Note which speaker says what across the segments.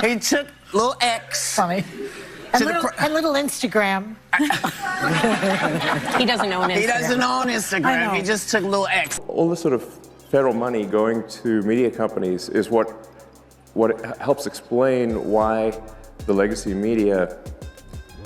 Speaker 1: He took little X.
Speaker 2: Funny. And little Instagram.
Speaker 3: He doesn't own Instagram.
Speaker 1: He doesn't own Instagram. He just took little X.
Speaker 4: All this sort of federal money going to media companies is what helps explain why the legacy media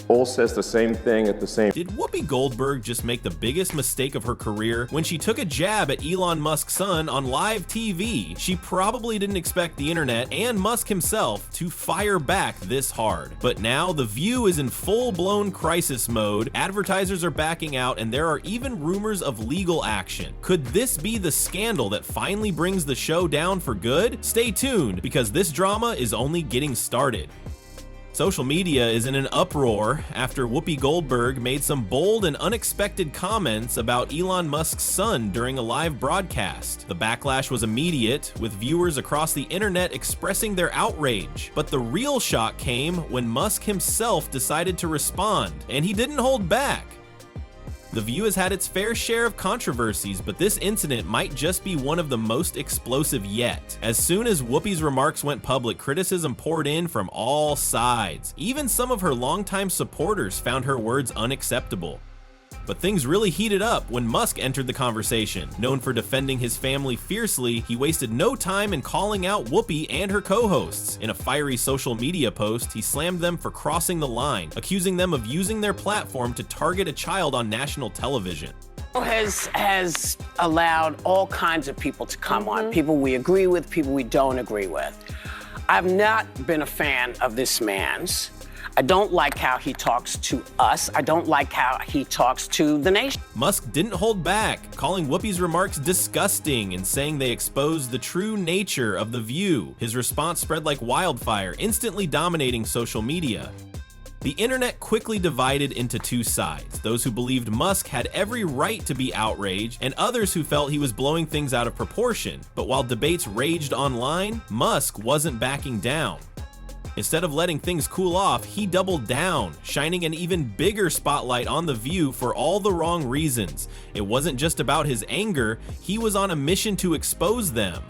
Speaker 4: all says the same thing at the same.
Speaker 5: Did Whoopi Goldberg just make the biggest mistake of her career when she took a jab at Elon Musk's son on live TV? She probably didn't expect the internet and Musk himself to fire back this hard. But now The View is in full-blown crisis mode, advertisers are backing out, and there are even rumors of legal action. Could this be the scandal that finally brings the show down for good? Stay tuned, because this drama is only getting started. Social media is in an uproar after Whoopi Goldberg made some bold and unexpected comments about Elon Musk's son during a live broadcast. The backlash was immediate, with viewers across the internet expressing their outrage. But the real shock came when Musk himself decided to respond, and he didn't hold back. The View has had its fair share of controversies, but this incident might just be one of the most explosive yet. As soon as Whoopi's remarks went public, criticism poured in from all sides. Even some of her longtime supporters found her words unacceptable. But things really heated up when Musk entered the conversation. Known for defending his family fiercely, he wasted no time in calling out Whoopi and her co-hosts. In a fiery social media post, he slammed them for crossing the line, accusing them of using their platform to target a child on national television.
Speaker 1: Has allowed all kinds of people to come on, people we agree with, people we don't agree with. I've not been a fan of this man's. I don't like how he talks to us. I don't like how he talks to the nation.
Speaker 5: Musk didn't hold back, calling Whoopi's remarks disgusting and saying they exposed the true nature of The View. His response spread like wildfire, instantly dominating social media. The internet quickly divided into two sides, those who believed Musk had every right to be outraged, and others who felt he was blowing things out of proportion. But while debates raged online, Musk wasn't backing down. Instead of letting things cool off, he doubled down, shining an even bigger spotlight on The View for all the wrong reasons. It wasn't just about his anger, he was on a mission to expose them.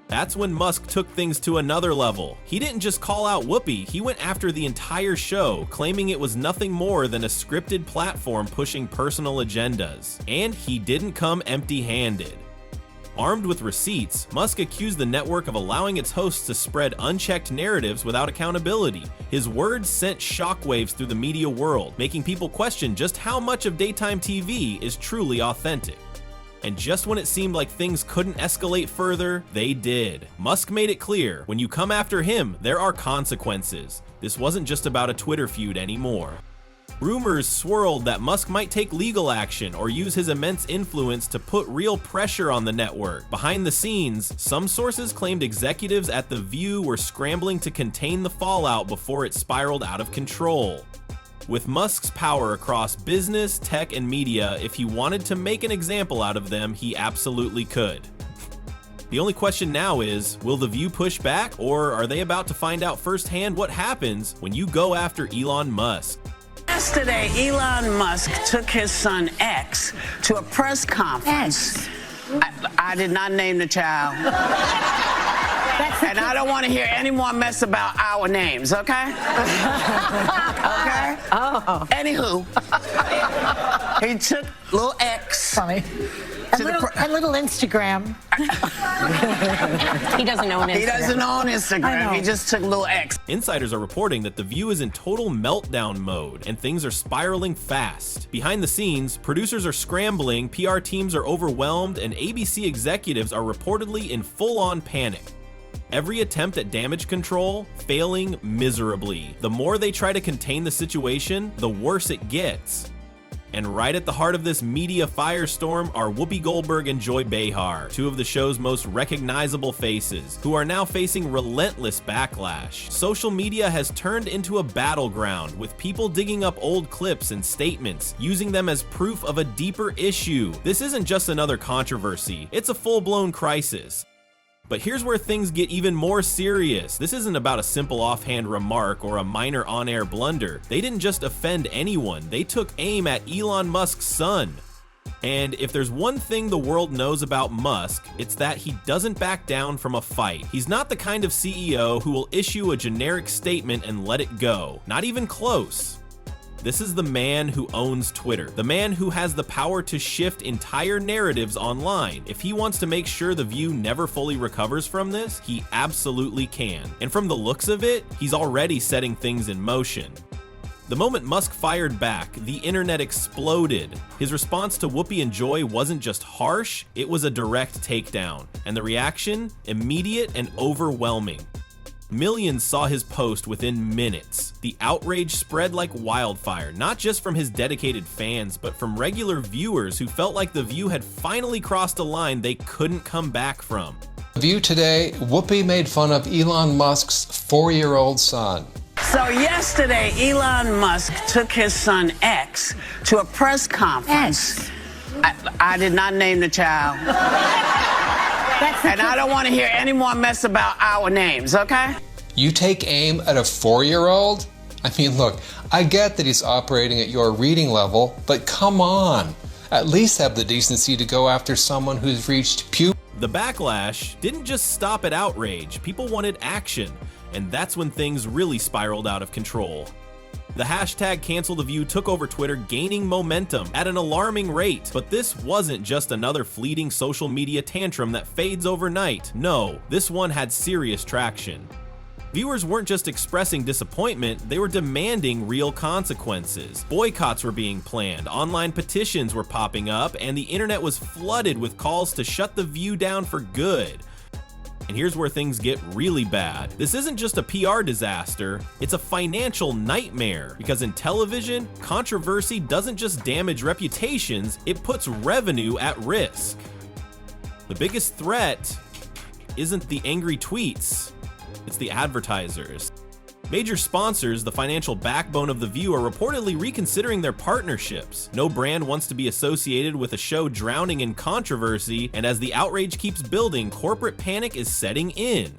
Speaker 5: That's when Musk took things to another level. He didn't just call out Whoopi, he went after the entire show, claiming it was nothing more than a scripted platform pushing personal agendas. And he didn't come empty-handed. Armed with receipts, Musk accused the network of allowing its hosts to spread unchecked narratives without accountability. His words sent shockwaves through the media world, making people question just how much of daytime TV is truly authentic. And just when it seemed like things couldn't escalate further, they did. Musk made it clear, when you come after him, there are consequences. This wasn't just about a Twitter feud anymore. Rumors swirled that Musk might take legal action or use his immense influence to put real pressure on the network. Behind the scenes, some sources claimed executives at The View were scrambling to contain the fallout before it spiraled out of control. With Musk's power across business, tech, and media, if he wanted to make an example out of them, he absolutely could. The only question now is, will The View push back, or are they about to find out firsthand what happens when you go after Elon Musk?
Speaker 1: Yesterday, Elon Musk took his son X to a press conference. I did not name the child. And I don't want to hear any more mess about our names, okay? Okay?
Speaker 2: Oh.
Speaker 1: Anywho, he took little X.
Speaker 2: Funny. And little Instagram.
Speaker 3: He doesn't own Instagram.
Speaker 1: He doesn't own Instagram. He just took little X.
Speaker 5: Insiders are reporting that The View is in total meltdown mode, and things are spiraling fast. Behind the scenes, producers are scrambling, PR teams are overwhelmed, and ABC executives are reportedly in full-on panic. Every attempt at damage control failing miserably. The more they try to contain the situation, the worse it gets. And right at the heart of this media firestorm are Whoopi Goldberg and Joy Behar, two of the show's most recognizable faces, who are now facing relentless backlash. Social media has turned into a battleground, with people digging up old clips and statements, using them as proof of a deeper issue. This isn't just another controversy, it's a full-blown crisis. But here's where things get even more serious. This isn't about a simple offhand remark or a minor on-air blunder. They didn't just offend anyone, they took aim at Elon Musk's son. And if there's one thing the world knows about Musk, it's that he doesn't back down from a fight. He's not the kind of CEO who will issue a generic statement and let it go. Not even close. This is the man who owns Twitter, the man who has the power to shift entire narratives online. If he wants to make sure The View never fully recovers from this, he absolutely can. And from the looks of it, he's already setting things in motion. The moment Musk fired back, the internet exploded. His response to Whoopi and Joy wasn't just harsh, it was a direct takedown. And the reaction? Immediate and overwhelming. Millions saw his post within minutes. The outrage spread like wildfire, not just from his dedicated fans, but from regular viewers who felt like The View had finally crossed a line they couldn't come back from.
Speaker 6: View today, Whoopi made fun of Elon Musk's 4-year-old son.
Speaker 1: So yesterday, Elon Musk took his son X to a press conference. I did not name the child. And I don't want to hear any more mess about our names, okay?
Speaker 6: You take aim at a 4-year-old? I mean, look, I get that he's operating at your reading level, but come on. At least have the decency to go after someone who's reached puberty.
Speaker 5: The backlash didn't just stop at outrage, people wanted action. And that's when things really spiraled out of control. The hashtag #CancelTheView took over Twitter, gaining momentum at an alarming rate. But this wasn't just another fleeting social media tantrum that fades overnight. No, this one had serious traction. Viewers weren't just expressing disappointment, they were demanding real consequences. Boycotts were being planned, online petitions were popping up, and the internet was flooded with calls to shut The View down for good. And here's where things get really bad. This isn't just a PR disaster, it's a financial nightmare. Because in television, controversy doesn't just damage reputations, it puts revenue at risk. The biggest threat isn't the angry tweets, it's the advertisers. Major sponsors, the financial backbone of The View, are reportedly reconsidering their partnerships. No brand wants to be associated with a show drowning in controversy, and as the outrage keeps building, corporate panic is setting in.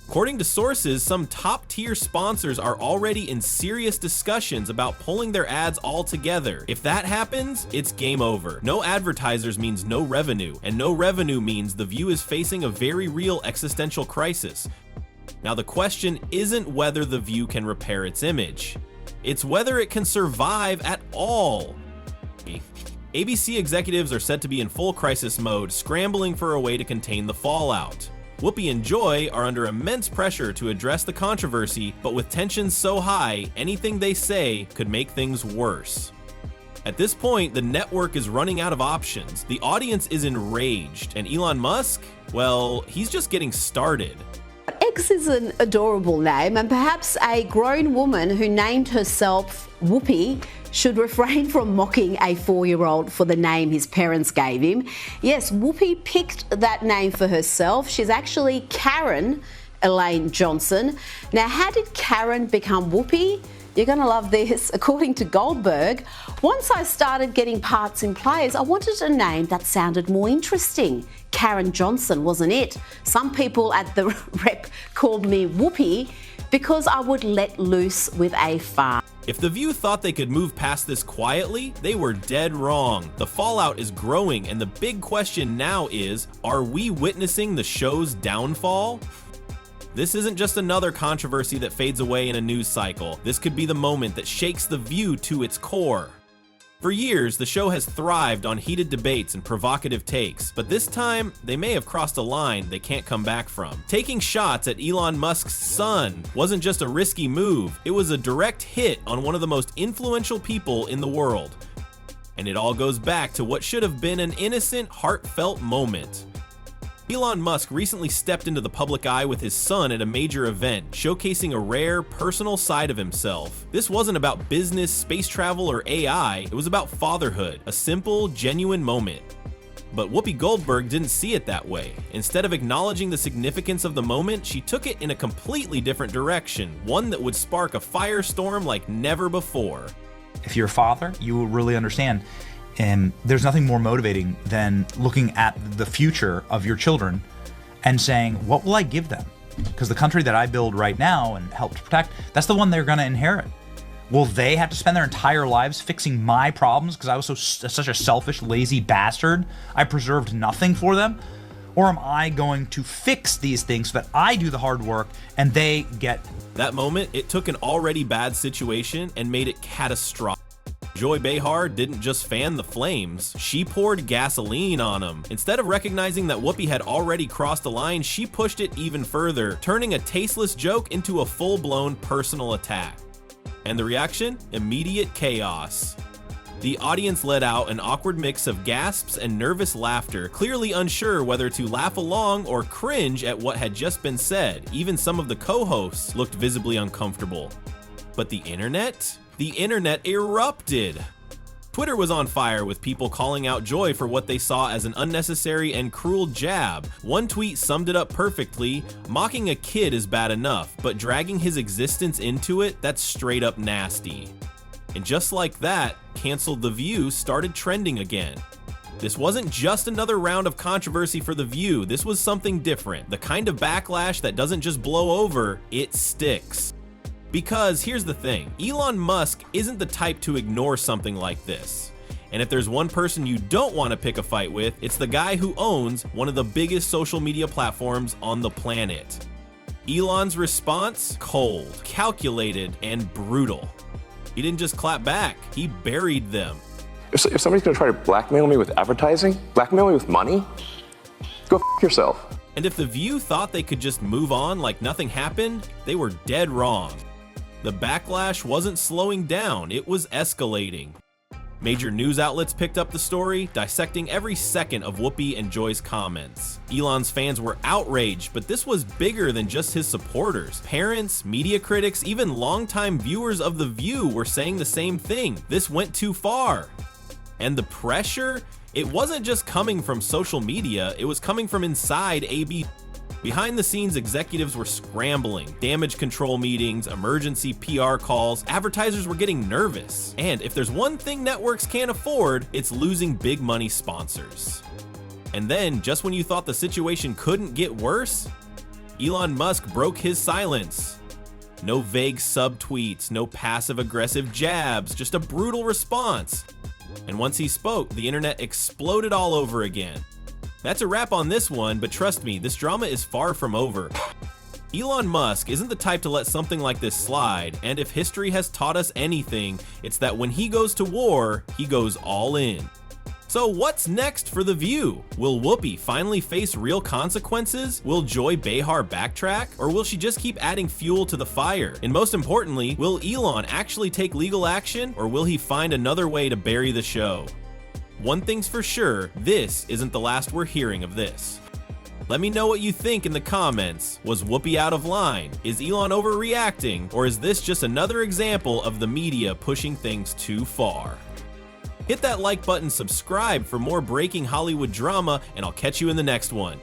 Speaker 5: According to sources, some top-tier sponsors are already in serious discussions about pulling their ads altogether. If that happens, it's game over. No advertisers means no revenue, and no revenue means The View is facing a very real existential crisis. Now the question isn't whether The View can repair its image, it's whether it can survive at all. ABC executives are said to be in full crisis mode, scrambling for a way to contain the fallout. Whoopi and Joy are under immense pressure to address the controversy, but with tensions so high, anything they say could make things worse. At this point, the network is running out of options, the audience is enraged, and Elon Musk, well, he's just getting started.
Speaker 7: X is an adorable name, and perhaps a grown woman who named herself Whoopi should refrain from mocking a 4-year-old for the name his parents gave him. Yes, Whoopi picked that name for herself. She's actually Karen Elaine Johnson. Now, how did Karen become Whoopi? You're going to love this. According to Goldberg, once I started getting parts in plays, I wanted a name that sounded more interesting. Karen Johnson wasn't it. Some people at the rep called me Whoopi because I would let loose with a fart.
Speaker 5: If The View thought they could move past this quietly, they were dead wrong. The fallout is growing, and the big question now is, are we witnessing the show's downfall? This isn't just another controversy that fades away in a news cycle. This could be the moment that shakes The View to its core. For years, the show has thrived on heated debates and provocative takes, but this time, they may have crossed a line they can't come back from. Taking shots at Elon Musk's son wasn't just a risky move, it was a direct hit on one of the most influential people in the world. And it all goes back to what should have been an innocent, heartfelt moment. Elon Musk recently stepped into the public eye with his son at a major event, showcasing a rare, personal side of himself. This wasn't about business, space travel, or AI, it was about fatherhood, a simple, genuine moment. But Whoopi Goldberg didn't see it that way. Instead of acknowledging the significance of the moment, she took it in a completely different direction, one that would spark a firestorm like never before.
Speaker 8: If you're a father, you will really understand. And there's nothing more motivating than looking at the future of your children and saying, what will I give them? Because the country that I build right now and help to protect, that's the one they're going to inherit. Will they have to spend their entire lives fixing my problems because I was such a selfish, lazy bastard? I preserved nothing for them? Or am I going to fix these things so that I do the hard work and they get...
Speaker 5: That moment, it took an already bad situation and made it catastrophic. Joy Behar didn't just fan the flames, she poured gasoline on them. Instead of recognizing that Whoopi had already crossed the line, she pushed it even further, turning a tasteless joke into a full-blown personal attack. And the reaction? Immediate chaos. The audience let out an awkward mix of gasps and nervous laughter, clearly unsure whether to laugh along or cringe at what had just been said. Even some of the co-hosts looked visibly uncomfortable. But the internet? The internet erupted. Twitter was on fire with people calling out Joy for what they saw as an unnecessary and cruel jab. One tweet summed it up perfectly: mocking a kid is bad enough, but dragging his existence into it, that's straight up nasty. And just like that, Canceled The View started trending again. This wasn't just another round of controversy for The View, this was something different. The kind of backlash that doesn't just blow over, it sticks. Because here's the thing, Elon Musk isn't the type to ignore something like this. And if there's one person you don't want to pick a fight with, it's the guy who owns one of the biggest social media platforms on the planet. Elon's response? Cold, calculated, and brutal. He didn't just clap back, he buried them.
Speaker 4: If somebody's gonna try to blackmail me with advertising, blackmail me with money, go f yourself.
Speaker 5: And if The View thought they could just move on like nothing happened, they were dead wrong. The backlash wasn't slowing down, it was escalating. Major news outlets picked up the story, dissecting every second of Whoopi and Joy's comments. Elon's fans were outraged, but this was bigger than just his supporters. Parents, media critics, even longtime viewers of The View were saying the same thing. This went too far. And the pressure? It wasn't just coming from social media, it was coming from inside AB. Behind the scenes, executives were scrambling. Damage control meetings, emergency PR calls, advertisers were getting nervous. And if there's one thing networks can't afford, it's losing big money sponsors. And then, just when you thought the situation couldn't get worse, Elon Musk broke his silence. No vague subtweets, no passive-aggressive jabs, just a brutal response. And once he spoke, the internet exploded all over again. That's a wrap on this one, but trust me, this drama is far from over. Elon Musk isn't the type to let something like this slide, and if history has taught us anything, it's that when he goes to war, he goes all in. So what's next for The View? Will Whoopi finally face real consequences? Will Joy Behar backtrack? Or will she just keep adding fuel to the fire? And most importantly, will Elon actually take legal action, or will he find another way to bury the show? One thing's for sure, this isn't the last we're hearing of this. Let me know what you think in the comments. Was Whoopi out of line? Is Elon overreacting? Or is this just another example of the media pushing things too far? Hit that like button, subscribe for more breaking Hollywood drama, and I'll catch you in the next one.